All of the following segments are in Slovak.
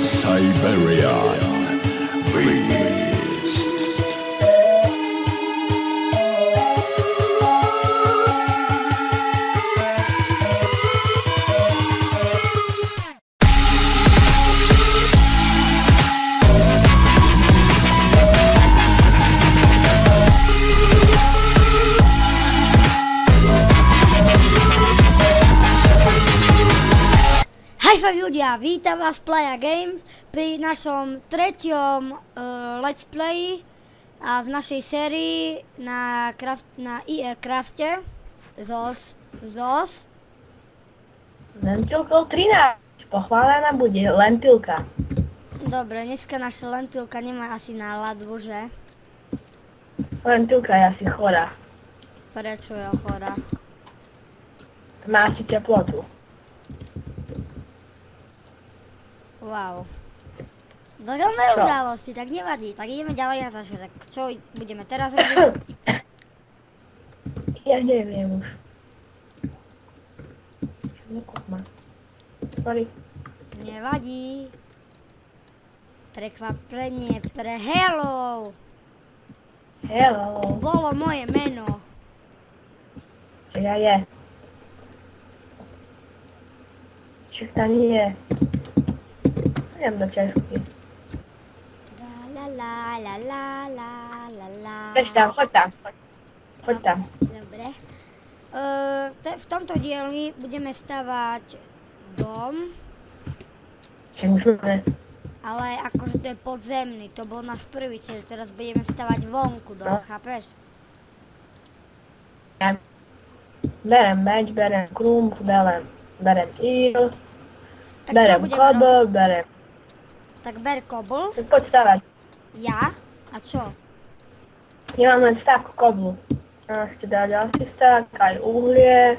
Siberian Beast. Ľudia, vítam vás Playa Games pri našom treťom let's play a v našej sérii na IE Crafte ZOS Lentilkou 13. Pochválená bude lentilka. Dobre, dneska naša lentilka nemá asi náladu, že? Lentilka je asi chorá. Prečo je chorá? Má asi teplotu. Wow. Dodelné udalosti, tak nevadí, tak ideme ďalej na začiatok. Čo budeme teraz robiť? Ja neviem už. Nekop ma. Sorry. Nevadí. Prekvapenie pre Hello. Hello. Bolo moje meno. Čo ja je? Čo tam je? Idem do Česky. Bež tam, choď tam. Choď tam. Dobre. V tomto dieli budeme stavať dom. Čo už máme? Ale akože to je podzemný, to bol náš prvý cieľ, teraz budeme stavať vonku dom, chápeš? Ja berem meč, berem krump, berem íl, berem kobl, berem. Tak ber kobl. Poď stavať. Ja? A čo? Ja mám len stávku koblu. A ešte dá ďalší sták, aj uhlie,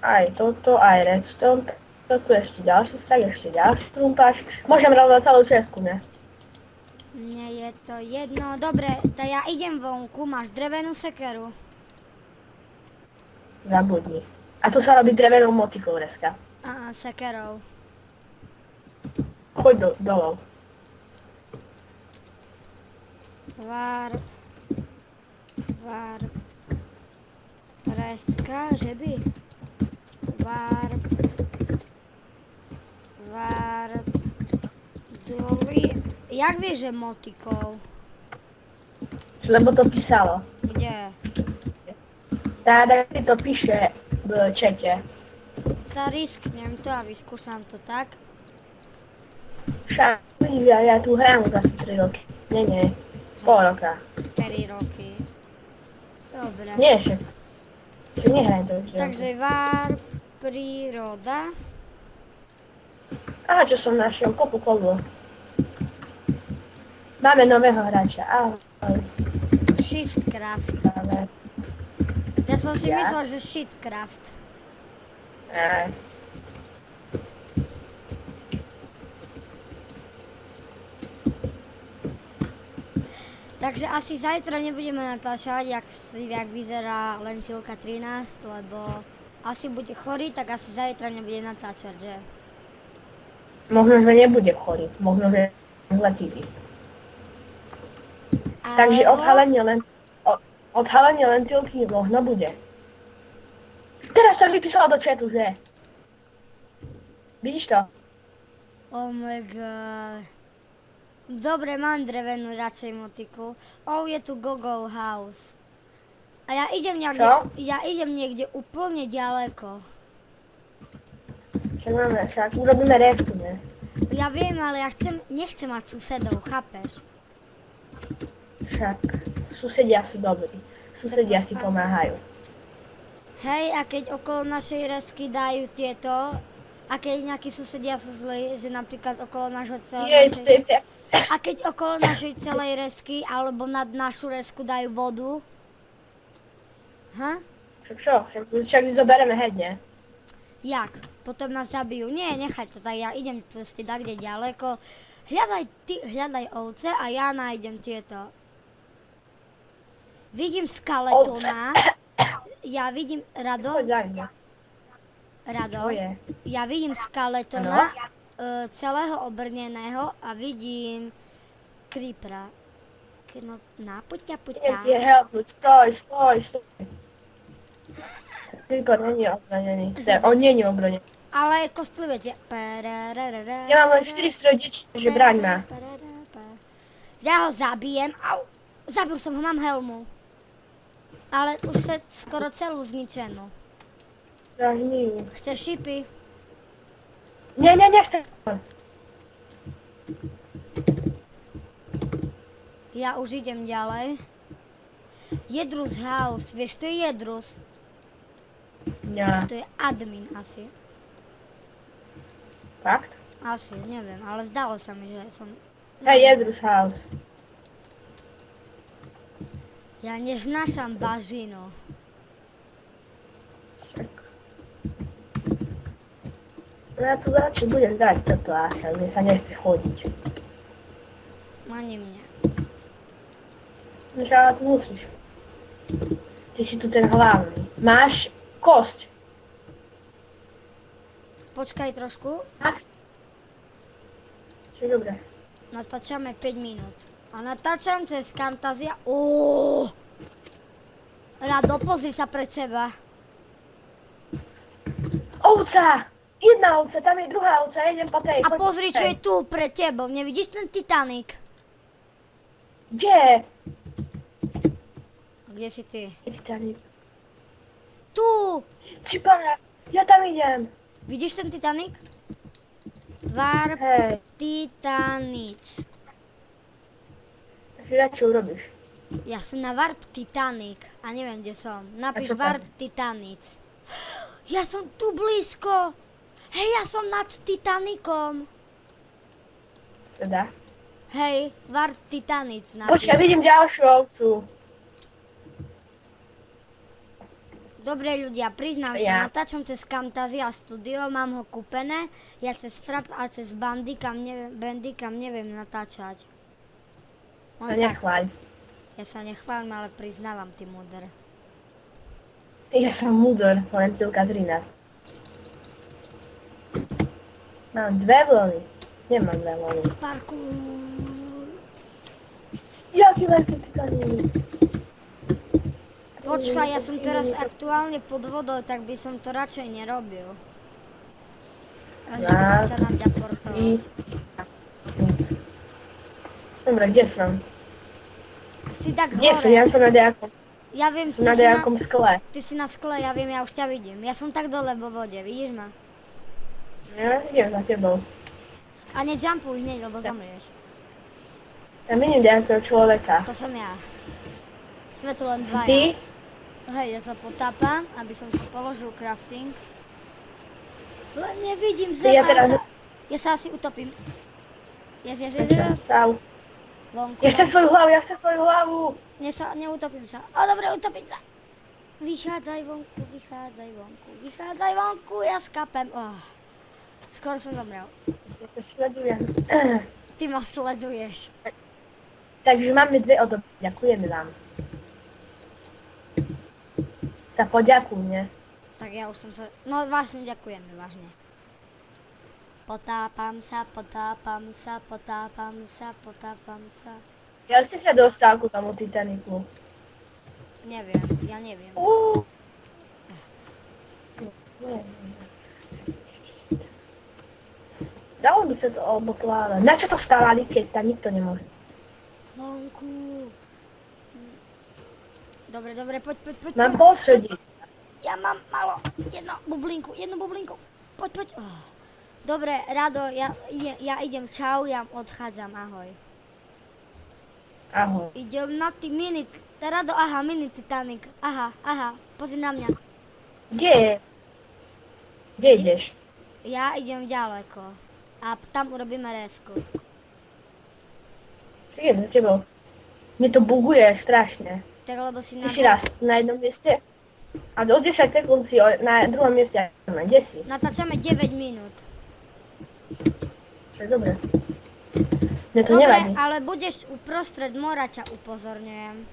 aj toto, aj redstone. Tu ešte ďalší sták, ešte ďalší krumpáč. Môžem rovnať celú Česku, ne? Nie je to jedno. Dobre, tak ja idem vonku, máš drevenú sekeru. Zabudni. A tu sa robí drevenou motikou dneska. Sekerou. Choď dolov. Varp. Reska, že by? Varp. Doli. Jak vieš, že motikou? Lebo to písalo. Kde? Táda si to píše v čete. Tak risknem to a vyskúšam to tak. Však, ja tu hrám už asi 3 roky. Nie, pol roka. 4 roky. Dobre. Nie, ešte nehrajem to už. Takže varp, príroda. Aha, čo som našiel, kopu koblu. Máme nového hráča, ahoj. Shiftcraft. Ja som si myslel, že Shitcraft. Takže asi zajtra nebudeme natáčať, jak vyzerá lentilka 13, lebo asi bude chorý, tak asi zajtra nebude natáčať, že? Možno, že nebude chorý, možno, že zletí. Takže odhalenie lentilky možno bude. Teraz som vypísala do chatu, že? Vidíš to? Oh my god. Dobre, mám drevenú radšej motiku. Oh, je tu Gogo House. A ja idem niekde úplne ďaleko. Však urobíme resku, ne? Ja viem, ale ja nechcem mať susedov, chápeš? Však susedia sú dobrí. Susedia si pomáhajú. Hej, a keď okolo našej resky dajú tieto, a keď nejakí susedia sú zlí, že napríklad okolo našej A keď okolo našej celej resky, alebo nad našu resku dajú vodu? Však čo? Však zobereme heď, ne? Jak? Potom nás zabijú. Nie, nechaj to tak, ja idem proste kde ďaleko. Hľadaj ovce a ja nájdem tieto. Vidím skeletona. Ja vidím, Rado, ja vidím skeletona celého obrneného a vidím creepera. No, poďa. Idem ti helpnúť, stoj. Creeper není obrnený. On není obrnený. Ale kostlivec je... Ja mám len 4 strodičky, takže braň ma. Ja ho zabijem. Au! Zabil som ho, mám helmu. Ale už sa skoro celú zničenú. Zahni ju. Chceš šipy? Nie, nechcem. Ja už idem ďalej. Jedrus House, vieš, to je Jedrus. Nie. To je admin asi. Fakt? Asi, neviem, ale zdalo sa mi, že som... Hej, Jedrus House. Ja neznášam bažinu. No ja tu radšej budem dať toto áša, mne sa nechce chodiť. Ani mne. No ale tu musíš. Ty si tu ten hlavný. Máš kosť. Počkaj trošku. Čo je dobré. Natáčame 5 minút. A natáčam cez Camtasia. Rado, pozri sa pred seba. Ovca! Jedna ovca, tam je druhá ovca, ja idem po tej. A pozri, čo je tu pred tebou. Nevidíš ten Titanic? Kde? Kde si ty? Titanic. Tu! Čipana, ja tam idem. Vidíš ten Titanic? Warp Hej. Titanic. Ja čo urobíš? Ja som na Warp Titanic a neviem, kde som. Napíš čo tam? Warp Titanic. Ja som tu blízko. Hej, ja som nad Titanicom. Teda? Hej, Warp Titanic napíš. Počkaj, vidím ďalšiu ovcu. Dobre ľudia, priznám Ja. sa, natáčam cez Camtasia Studio, mám ho kúpené. Ja cez Frap a cez Bandicam neviem natáčať. To nechváľ. Ja sa nechválim, ale priznávam, ty múder. Ja som múdor, lentilka 13. Mám 2 vlny. Nemám 2 vlny. Parkour. Jaký veľký Titanic. Počkaj, ja som teraz aktuálne pod vodou, tak by som to radšej nerobil. Že by som sa nám deportoval. Dobre, kde som? Si tak Kde som? hore. Ja som na nejakom, Ja viem, na nejakom skle. ty si na skle, ja viem, ja už ťa vidím. Ja som tak dole vo vode, vidíš ma? Ja idem za tebou. A nejumpuj hneď, lebo zomrieš. Tam vidím nejakého človeka. To som ja. Sme tu len dvaja. Ty? Hej, ja sa potápam, aby som tu položil crafting. Len nevidím Ja zem, teraz... ja sa asi utopím. Yes. Stav. Vonku. Ja chcem svoju hlavu, Neutopím sa. O, dobre, utopím sa. Vychádzaj vonku, ja skapem. Skoro som zomrel. Ja to sledujem. Ty ma sleduješ. Takže máme 2 odoby. Ďakujeme vám. Sa poďakuj, ne? Tak ja už som sa... No vlastne ďakujeme, vážne. Potápam sa. Ja si sa dostal ku tomu Titanicu. Neviem, ja neviem. Dalo by sa to oboplávať. Na čo to stavali, keď tam nikto nemôže? Vonku. Dobre, poď. Mám posrediť. Ja mám malo. Jednu bublinku. Poď. Dobre, Rado, ja idem, čau, ja odchádzam, ahoj. Ahoj. Idem na ty mini, Rado, mini Titanic. Aha, pozri na mňa. Kde ideš? Ja idem ďaleko. A tam urobíme resku. Idem za tebou. Mne to buguje strašne. Tak lebo si Ty si raz na jednom mieste a do 10 sekúnd si na druhom mieste. Kde si? Natáčame 9 minút. To je dobré. Mne to Dobre, nevadí. ale budeš uprostred mora, ťa upozorňujem.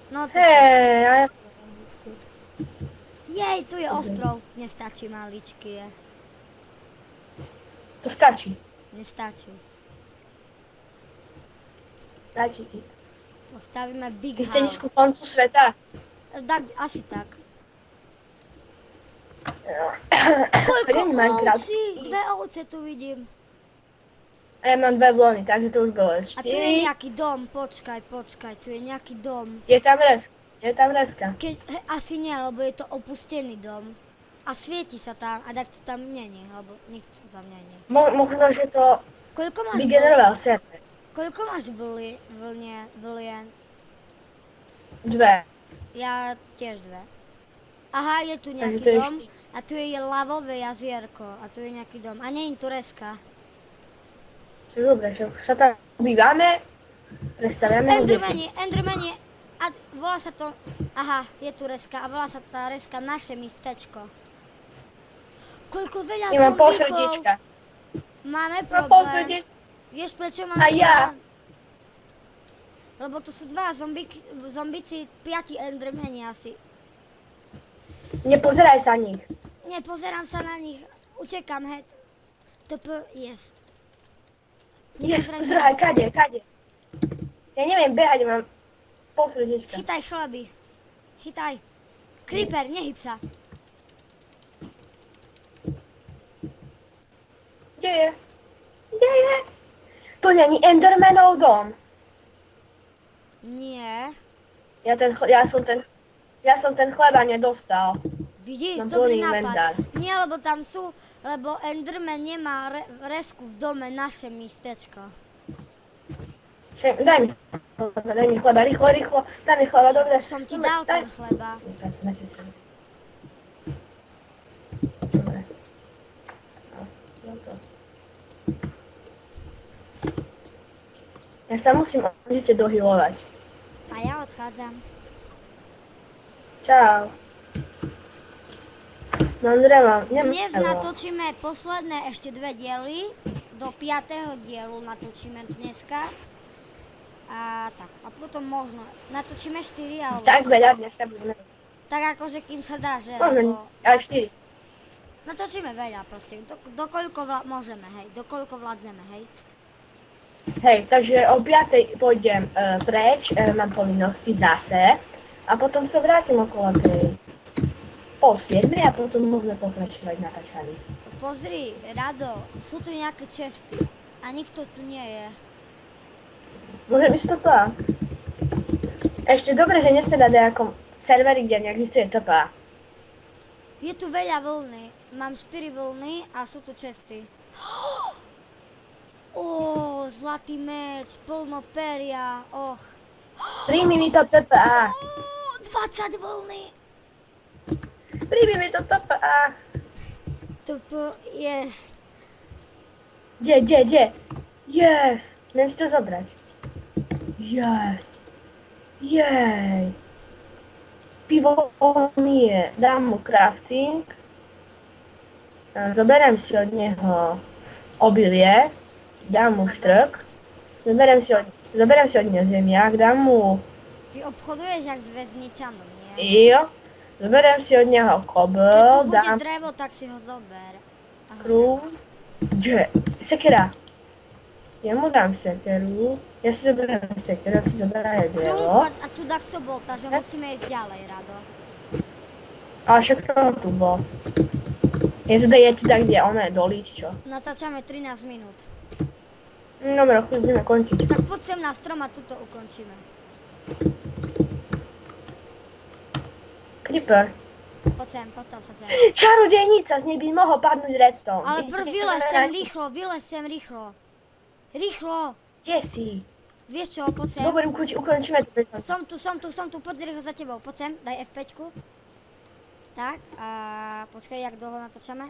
No tu. Hej, a ja... Jej, tu je ostrov. Nestačí, maličký je. To stačí. Nestačí. Stačí ti. Postavíme big Vy house. ste nič ku koncu sveta. Tak, asi tak. Jo. Koľko Kde mi Minecraft? ovcí? 2 ovce tu vidím. A ja mám 2 vlny, takže to už bolo 4. A tu je nejaký dom, počkaj, tu je nejaký dom. Je tam reska. Asi nie, lebo je to opustený dom. A svieti sa tam, a tak to tam není, lebo nikto tam není. Možno, že to Koľko máš vygeneroval server. Koľko máš vlien? 2. Ja tiež 2. Aha, je tu nejaký to je dom. A tu je lavové jazierko. A tu je nejaký dom. A nie je tu reska. Dobre, že sa tam bývame, predstaviame Endermani. A volá sa to... Aha, je tu reska. A volá sa tá reska naše mistečko. Koľko veľa Nemám pol zombíkov. srdiečka. Máme Mám pol problém. srdiečka. Vieš prečo mám A ja. Lebo tu sú 2 zombíci, 5 endermani asi. Nepozeraj sa nich. Nepozerám sa na nich. Utekám, hej. Yes. Pozeraj, kade. Ja neviem behať, mám pol srdiečka. Chytaj chlaby. Chytaj. Creeper, nehyb sa. Kde je? To není Endermanov dom. Nie. Ja som ten chleba nedostal. Vidíš, Mám dobrý plný nápad. inventár. Nie, lebo tam sú, lebo Enderman nemá resku v dome, naše mistečko. Daj mi chleba, rýchlo. Daj mi chleba, dobre. Som ti dal ten chleba. Dobre. Ja sa musím okamžite dohylovať. A ja odchádzam. Čau. Mám dreva, Dnes natočíme posledné ešte 2 diely. Do 5. dielu natočíme dneska. A tak, a potom možno. Natočíme 4 alebo... Tak veľa dneska budeme. Tak akože kým sa dá, že? Možno, aj 4. Natočíme veľa proste. Dokoľko môžeme, hej. Dokoľko vládzeme, hej. Hej, takže o 5. pôjdem preč, mám povinnosti zase. A potom sa vrátim okolo tej pol 7 a potom môžeme pokračovať na tačaní. Pozri, Rado, sú tu nejaké česty. A nikto tu nie je. Môžem ísť to TPA. Ešte dobre, že nesme na nejakom serveri, kde neexistuje TPA. Je tu veľa vlny. Mám 4 vlny a sú tu česty. Zlatý meč, plno peria, Príjmi mi to TPA. 20 vlny. Príjmi mi to TPA. Yes. Kde? Yes. Viem si to zobrať. Yes. Jej. Pivo mi je. Dám mu crafting. Zoberiem si od neho obilie. Dám mu štrk. Zoberiem si od neho zemiak. Dám mu... Ty obchoduješ jak s väzničanom, nie? Jo. Zoberiem si od neho Keď kobel. tu bude drevo, tak si ho zober. Krú. Kde? Sekera. Ja mu dám sekeru. Ja si zoberiem sekeru, si zoberiem drevo. A tu takto bol, takže musíme ísť ďalej, Rado. Ale však to tu bol. Je tu tak, kde ono je dolí, či čo? Natáčame 13 minút. Dobre, ideme končiť. Tak poď sem na strom a tuto ukončíme. Creeper. Poď sem, postav sa sem. Čarodejnica, z nej by mohol padnúť redstone. Ale prv vylez sem rýchlo. Rýchlo. Kde si? Vieš čo, poď sem. Dobre, ukončíme to. Som tu, poď rýchlo za tebou. Poď sem, daj F5. Tak, a počkaj, jak dlho natáčame?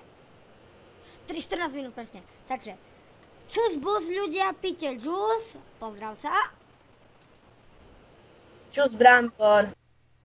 14 minút presne. Takže, čus bus ľudia, píte džus. Pozdrav sa. Čus, Brambor.